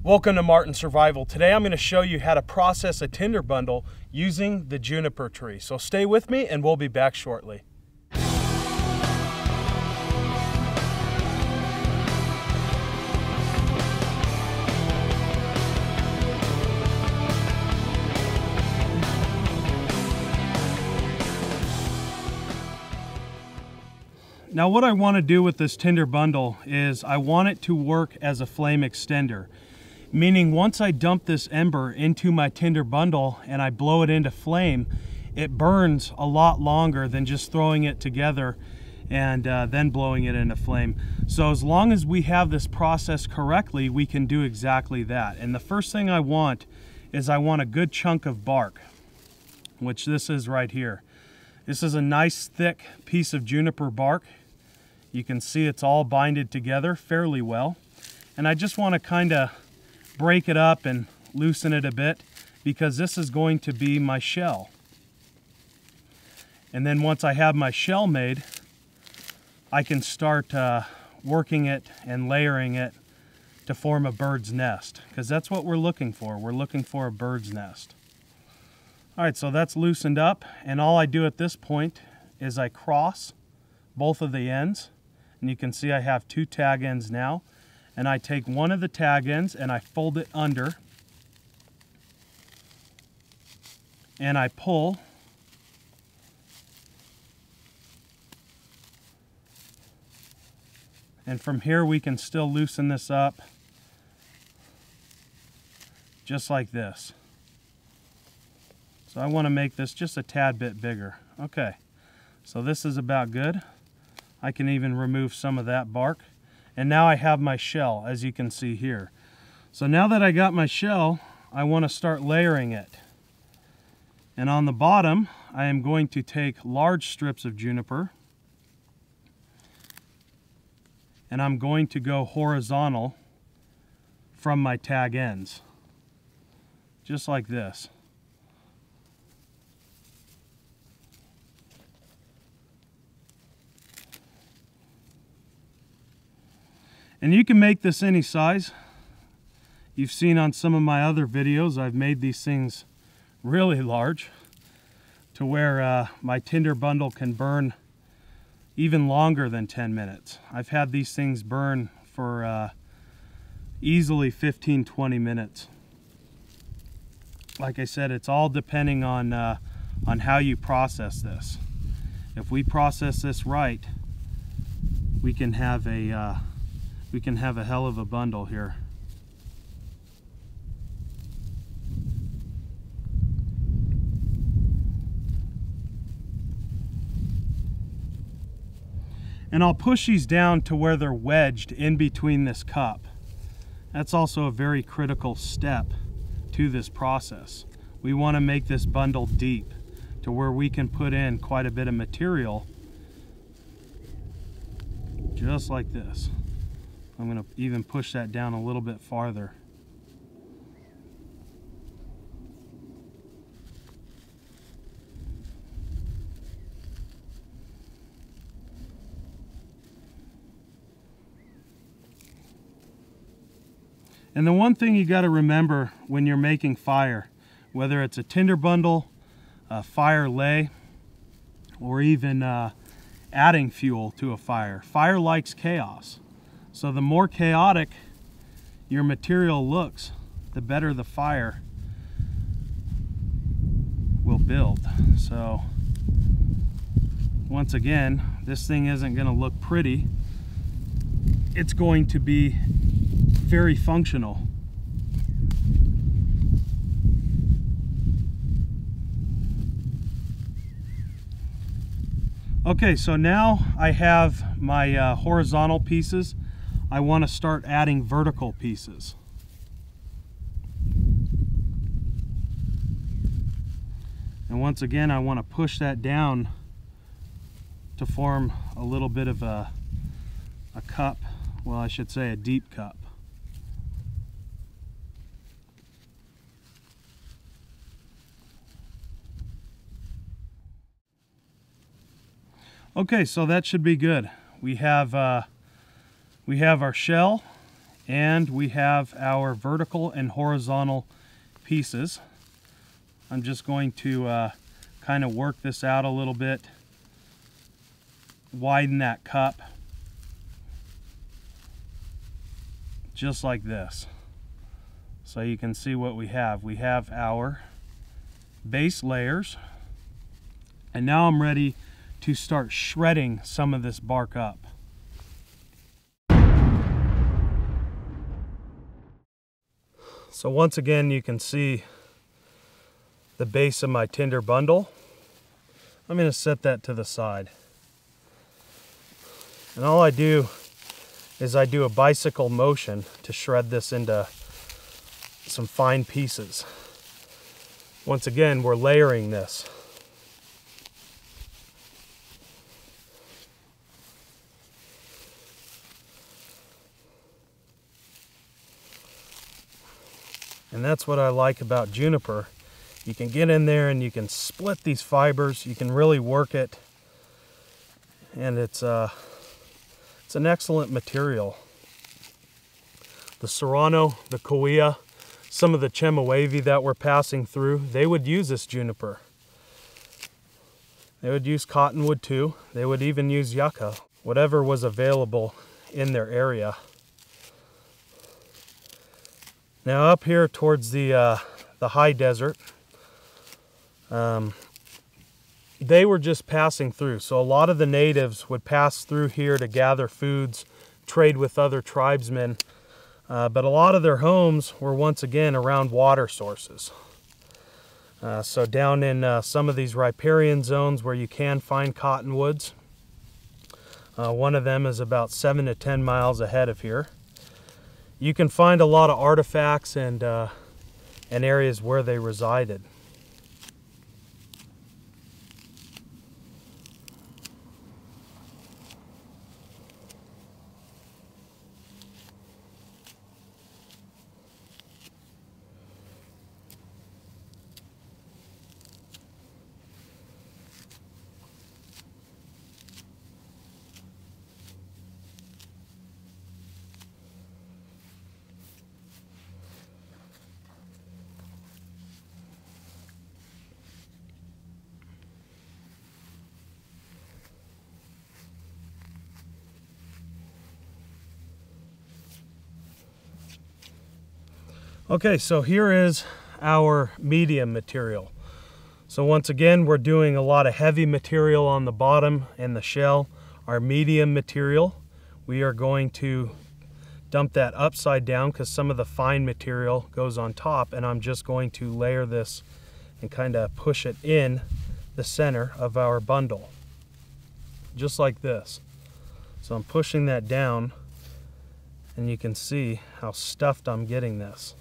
Welcome to Martin Survival. Today I'm going to show you how to process a tinder bundle using the juniper tree. So stay with me and we'll be back shortly. Now what I want to do with this tinder bundle is I want it to work as a flame extender. Meaning once I dump this ember into my tinder bundle and I blow it into flame, it burns a lot longer than just throwing it together and then blowing it into flame. So as long as we have this process correctly, we can do exactly that. And the first thing I want is I want a good chunk of bark, which this is right here. This is a nice thick piece of juniper bark. You can see it's all binded together fairly well. And I just want to kind of break it up and loosen it a bit because this is going to be my shell. And then once I have my shell made, I can start working it and layering it to form a bird's nest, because that's what we're looking for. We're looking for a bird's nest. All right, so that's loosened up, and all I do at this point is I cross both of the ends, and you can see I have two tag ends now, and I take one of the tag ends and I fold it under, and I pull, and from here we can still loosen this up just like this. So I want to make this just a tad bit bigger. Okay, so this is about good. I can even remove some of that bark. And now I have my shell, as you can see here. So now that I got my shell, I want to start layering it. And on the bottom, I am going to take large strips of juniper, and I'm going to go horizontal from my tag ends, just like this. And you can make this any size. You've seen on some of my other videos, I've made these things really large to where my tinder bundle can burn even longer than 10 minutes. I've had these things burn for easily 15-20 minutes. Like I said, it's all depending on how you process this. If we process this right, we can have a hell of a bundle here. And I'll push these down to where they're wedged in between this cup. That's also a very critical step to this process. We want to make this bundle deep to where we can put in quite a bit of material, just like this. I'm going to even push that down a little bit farther. And the one thing you got to remember when you're making fire, whether it's a tinder bundle, a fire lay, or even adding fuel to a fire, fire likes chaos. So the more chaotic your material looks, the better the fire will build. So once again, this thing isn't going to look pretty. It's going to be very functional. Okay, so now I have my horizontal pieces. I want to start adding vertical pieces. And once again, I want to push that down to form a little bit of a cup. Well, I should say a deep cup. Okay, so that should be good. We have our shell And we have our vertical and horizontal pieces. I'm just going to kind of work this out a little bit, widen that cup, just like this. So you can see what we have. We have our base layers, and now I'm ready to start shredding some of this bark up. So once again, you can see the base of my tinder bundle. I'm going to set that to the side. And all I do is I do a bicycle motion to shred this into some fine pieces. Once again, we're layering this. And that's what I like about juniper. You can get in there and you can split these fibers. You can really work it. And it's an excellent material. The Serrano, the Kauai, some of the Chemehuevi that we're passing through, they would use this juniper. They would use cottonwood too. They would even use yucca, whatever was available in their area. Now up here towards the high desert, they were just passing through. So a lot of the natives would pass through here to gather foods, trade with other tribesmen. But a lot of their homes were once again around water sources. So down in some of these riparian zones where you can find cottonwoods, one of them is about 7 to 10 miles ahead of here. You can find a lot of artifacts and areas where they resided. Okay, so here is our medium material. So once again, we're doing a lot of heavy material on the bottom and the shell. Our medium material, we are going to dump that upside down because some of the fine material goes on top, and I'm just going to layer this and kind of push it in the center of our bundle, just like this. So I'm pushing that down, and you can see how stuffed I'm getting this.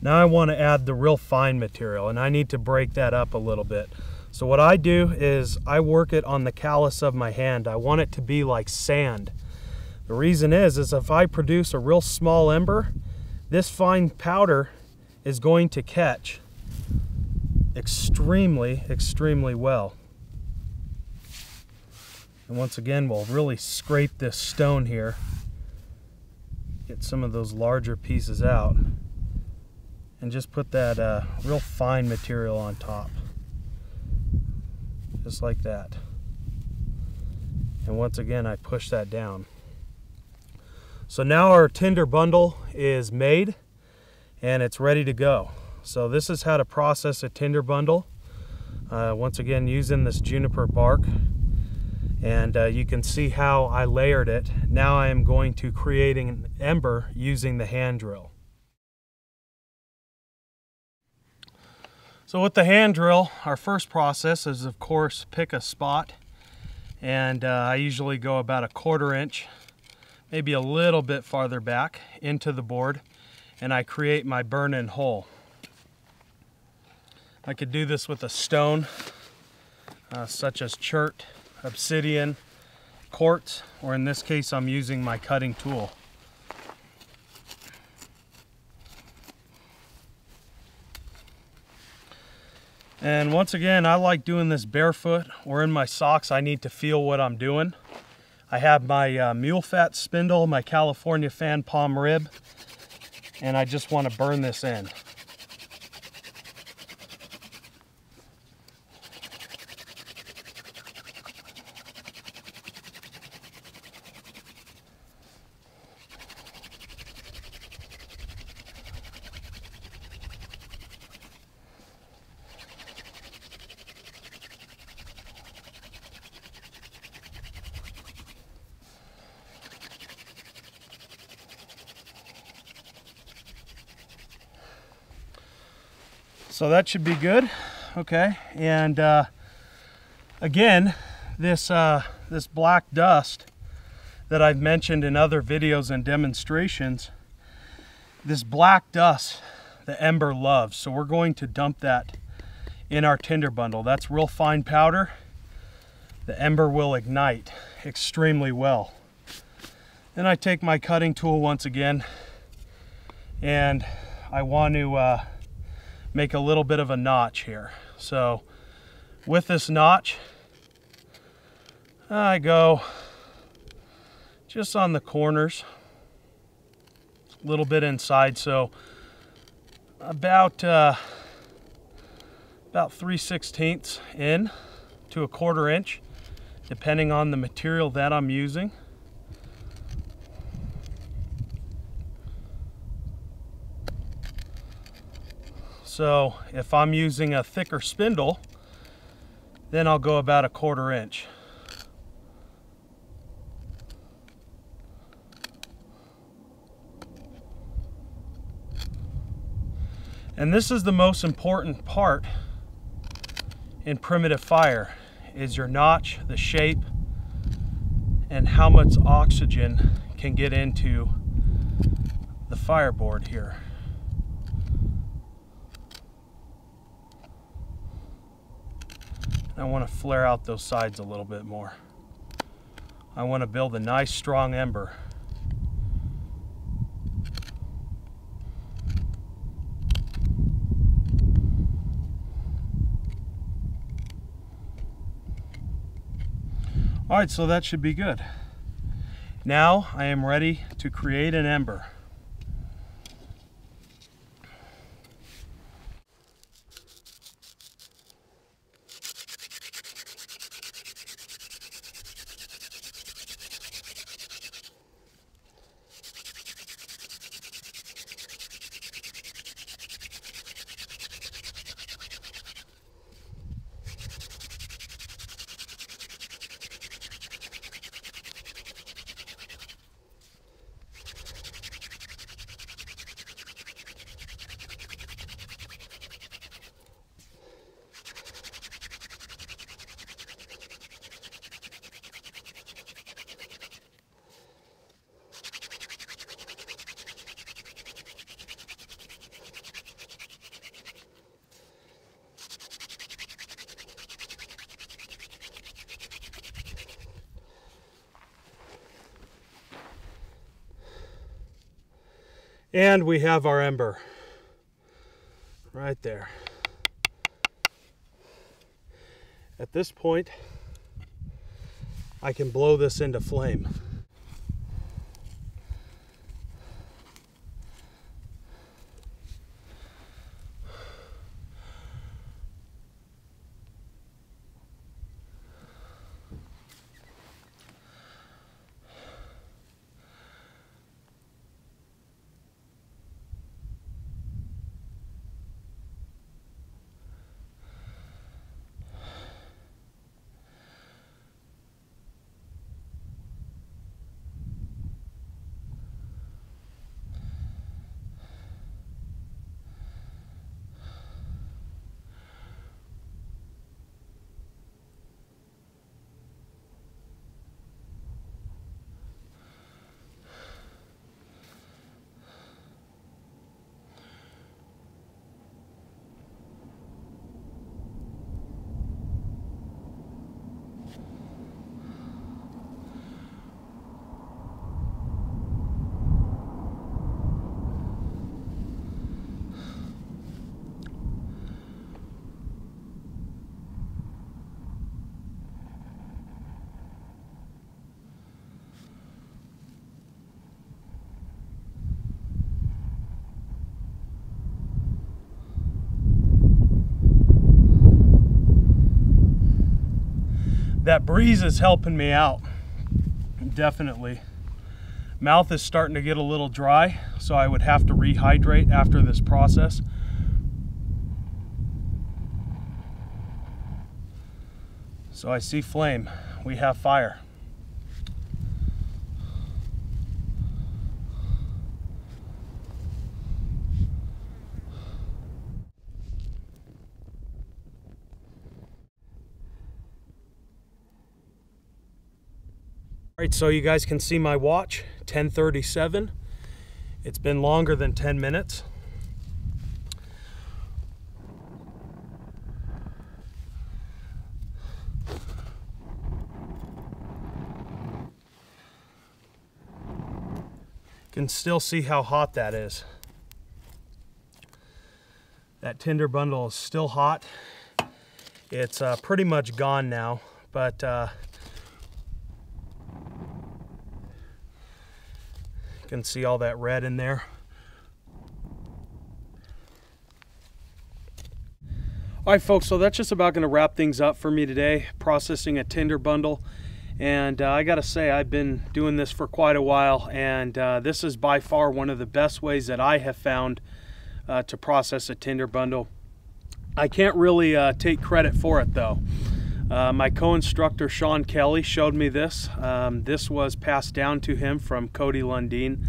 Now I want to add the real fine material, and I need to break that up a little bit. So what I do is I work it on the callus of my hand. I want it to be like sand. The reason is if I produce a real small ember, this fine powder is going to catch extremely, extremely well. And once again, we'll really scrape this stone here, get some of those larger pieces out, and just put that real fine material on top, just like that. And once again, I push that down. So now our tinder bundle is made and it's ready to go. So this is how to process a tinder bundle. Once again, using this juniper bark, and you can see how I layered it. Now I am going to create an ember using the hand drill. So with the hand drill, our first process is, of course, pick a spot, and I usually go about 1/4 inch, maybe a little bit farther back into the board, and I create my burn-in hole. I could do this with a stone, such as chert, obsidian, quartz, or in this case I'm using my cutting tool. And once again, I like doing this barefoot or in my socks. I need to feel what I'm doing. I have my mule fat spindle, my California fan palm rib, and I just want to burn this in. So that should be good. Okay, and again, this black dust that I've mentioned in other videos and demonstrations, this black dust the ember loves. So we're going to dump that in our tinder bundle. That's real fine powder. The ember will ignite extremely well. Then I take my cutting tool once again, and I want to make a little bit of a notch here. So with this notch, I go just on the corners, a little bit inside, so about 3/16 in to a 1/4 inch, depending on the material that I'm using. So if I'm using a thicker spindle, then I'll go about a 1/4 inch. And this is the most important part in primitive fire, is your notch, the shape, and how much oxygen can get into the fireboard here. I want to flare out those sides a little bit more. I want to build a nice strong ember. All right, so that should be good. Now I am ready to create an ember. And we have our ember right there. At this point, I can blow this into flame. that breeze is helping me out, definitely. Mouth is starting to get a little dry, so I would have to rehydrate after this process. So I see flame. We have fire. All right, so you guys can see my watch, 10:37. It's been longer than 10 minutes. You can still see how hot that is. That tinder bundle is still hot. It's pretty much gone now, but you can see all that red in there. All right, folks, so that's just about going to wrap things up for me today, processing a tinder bundle. And I gotta say, I've been doing this for quite a while, and this is by far one of the best ways that I have found to process a tinder bundle. I can't really take credit for it though. My co-instructor Sean Kelly showed me this. This was passed down to him from Cody Lundeen,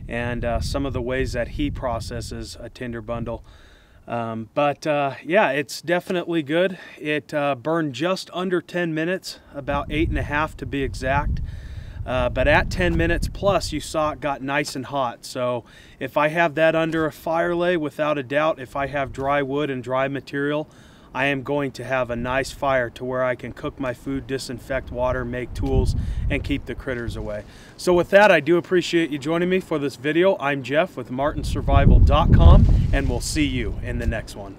and some of the ways that he processes a tinder bundle. Yeah, it's definitely good. It burned just under 10 minutes, about 8.5 to be exact. But at 10 minutes plus, you saw it got nice and hot. So if I have that under a fire lay, without a doubt, if I have dry wood and dry material, I am going to have a nice fire to where I can cook my food, disinfect water, make tools, and keep the critters away. So with that, I do appreciate you joining me for this video. I'm Jeff with martinsurvival.com, and we'll see you in the next one.